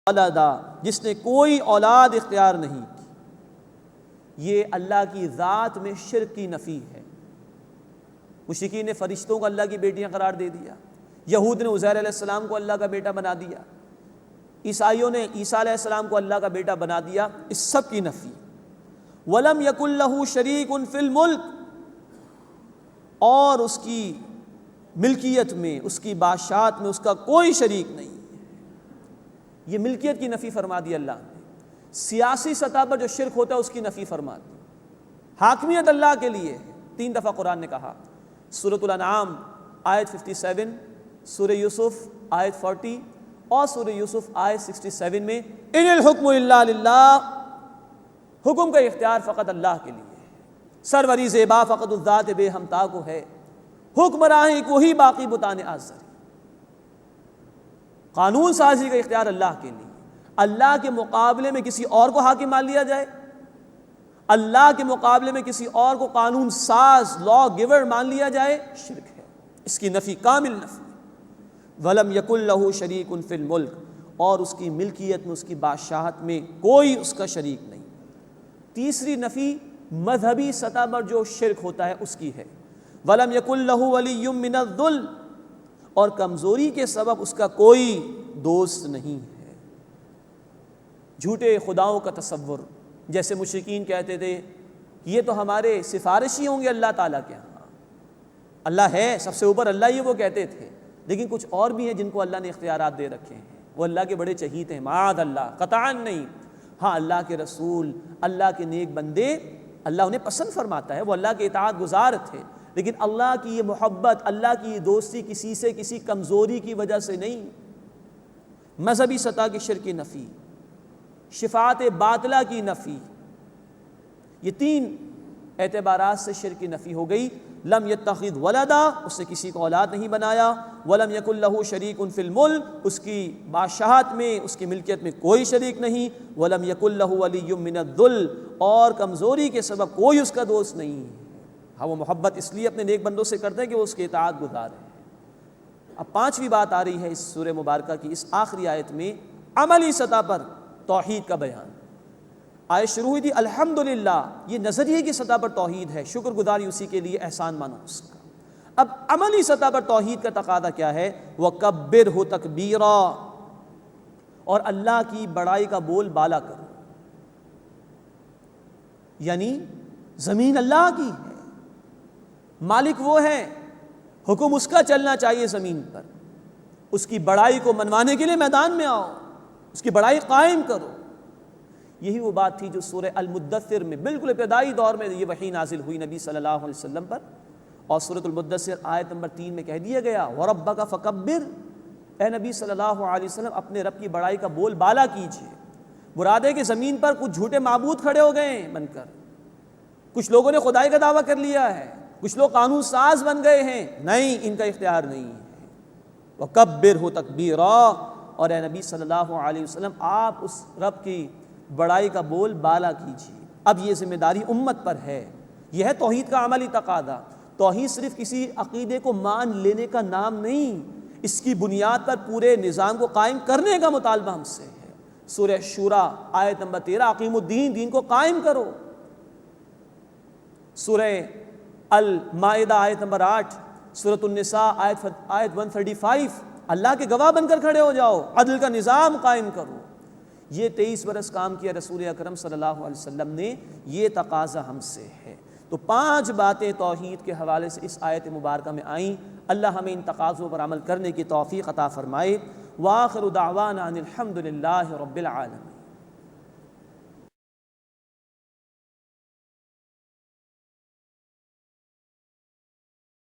ولدا، جس نے کوئی اولاد اختیار نہیں کی، یہ اللہ کی ذات میں شرک کی نفی ہے۔ مشرکین نے فرشتوں کو اللہ کی بیٹیاں قرار دے دیا، یہود نے عزیر علیہ السلام کو اللہ کا بیٹا بنا دیا، عیسائیوں نے عیسیٰ علیہ السلام کو اللہ کا بیٹا بنا دیا، اس سب کی نفی۔ وَلَمْ يَكُنْ لَهُ شَرِيكٌ فِي الْمُلْكِ، اور اس کی ملکیت میں، اس کی بادشاہت میں اس کا کوئی شریک نہیں۔ یہ ملکیت کی نفی فرما دی اللہ نے۔ سیاسی سطح پر جو شرک ہوتا ہے اس کی نفی فرما دی۔ حاکمیت اللہ کے لیے ہے، 3 دفعہ قرآن نے کہا، سورۃ الانعام آیت 57، سورہ یوسف آیت 40 اور سورہ یوسف آیت 67 میں ان الحکم الا للہ، حکم کا اختیار فقط اللہ کے لیے ہے، سروری زیبا فقط الذات بے ہمتا کو ہے، حکمراں کوئی باقی بتانے آزر، قانون سازی کا اختیار اللہ کے لیے۔ اللہ کے مقابلے میں کسی اور کو حاکم مان لیا جائے، اللہ کے مقابلے میں کسی اور کو قانون ساز، لا گیور مان لیا جائے، شرک ہے، اس کی نفی کامل نفی۔ وَلَمْ يَكُنْ لَهُ شَرِيكٌ فِي الْمُلْكِ، اور اس کی ملکیت میں، اس کی بادشاہت میں کوئی اس کا شریک نہیں۔ تیسری نفی مذہبی سطح پر جو شرک ہوتا ہے اس کی ہے، وَلَمْ يَكُنْ لَهُ وَلِيٌّ مِّنَ الذُّلِّ، اور کمزوری کے سبب اس کا کوئی دوست نہیں ہے۔ جھوٹے خداؤں کا تصور، جیسے مشرکین کہتے تھے کہ یہ تو ہمارے سفارشی ہوں گے اللہ تعالیٰ کے ہاں، اللہ ہے سب سے اوپر، اللہ ہی وہ کہتے تھے، لیکن کچھ اور بھی ہیں جن کو اللہ نے اختیارات دے رکھے ہیں، وہ اللہ کے بڑے چہیتے ہیں، معاذ اللہ، قطعاً نہیں۔ ہاں اللہ کے رسول، اللہ کے نیک بندے اللہ انہیں پسند فرماتا ہے، وہ اللہ کے اطاعت گزار تھے، لیکن اللہ کی یہ محبت، اللہ کی یہ دوستی کسی سے کسی کمزوری کی وجہ سے نہیں۔ مذہبی سطح کی شرک کی نفی، شفاعت باطلہ کی نفی، یہ 3 اعتبارات سے شرک کی نفی ہو گئی۔ لم یتخذ ولدا، اس نے کسی کو اولاد نہیں بنایا، ولم یکن لہ شریک فی الملک، اس کی بادشاہت میں، اس کی ملکیت میں کوئی شریک نہیں، ولم یکن لہ ولی من الذل، اور کمزوری کے سبب کوئی اس کا دوست نہیں۔ ہاں وہ محبت اس لیے اپنے نیک بندوں سے کرتے ہیں کہ وہ اس کے اطاعت گزار ہیں۔ اب 5ویں بات آ رہی ہے اس سورہ مبارکہ کی اس آخری آیت میں، عملی سطح پر توحید کا بیان۔ آیت شروع ہوئی تھی الحمدللہ، یہ نظریے کی سطح پر توحید ہے، شکر گزاری اسی کے لیے، احسان مانو اس کا۔ اب عملی سطح پر توحید کا تقاضا کیا ہے؟ وَكَبِّرْهُ تَكْبِيرًا، اور اللہ کی بڑائی کا بول بالا کرو، یعنی زمین اللہ کی ہے، مالک وہ ہے، حکم اس کا چلنا چاہیے زمین پر، اس کی بڑائی کو منوانے کے لیے میدان میں آؤ، اس کی بڑائی قائم کرو۔ یہی وہ بات تھی جو سورہ المدثر میں بالکل ابتدائی دور میں یہ وحی نازل ہوئی نبی صلی اللہ علیہ وسلم پر، اور سورۃ المدثر آیت نمبر 3 میں کہہ دیا گیا وَرَبَّكَ فَكَبِّرْ، اے نبی صلی اللہ علیہ وسلم اپنے رب کی بڑائی کا بول بالا کیجئے۔ مراد ہے کہ زمین پر کچھ جھوٹے معبود کھڑے ہو گئے ہیں بن کر، کچھ لوگوں نے خدائی کا دعویٰ کر لیا ہے، کچھ لوگ قانون ساز بن گئے ہیں، نہیں، ان کا اختیار نہیں ہے۔ وَكَبِّرْهُ تَكْبِيرًا، اور اے نبی صلی اللہ علیہ وسلم آپ اس رب کی بڑائی کا بول بالا کیجیے۔ اب یہ ذمہ داری امت پر ہے، یہ ہے توحید کا عملی تقاضا۔ توحید صرف کسی عقیدے کو مان لینے کا نام نہیں، اس کی بنیاد پر پورے نظام کو قائم کرنے کا مطالبہ ہم سے ہے۔ سورہ شورى آیت نمبر 13، اقیم الدین، دین کو قائم کرو۔ سورہ المائدہ آیت نمبر 8، سورۃ النساء آیت 135، اللہ کے گواہ بن کر کھڑے ہو جاؤ، عدل کا نظام قائم کرو۔ یہ 23 برس کام کیا رسول اکرم صلی اللہ علیہ وسلم نے، یہ تقاضا ہم سے ہے۔ تو 5 باتیں توحید کے حوالے سے اس آیت مبارکہ میں آئیں، اللہ ہمیں ان تقاضوں پر عمل کرنے کی توفیق عطا فرمائے۔ وآخر دعوانا ان الحمد للہ رب العالمین۔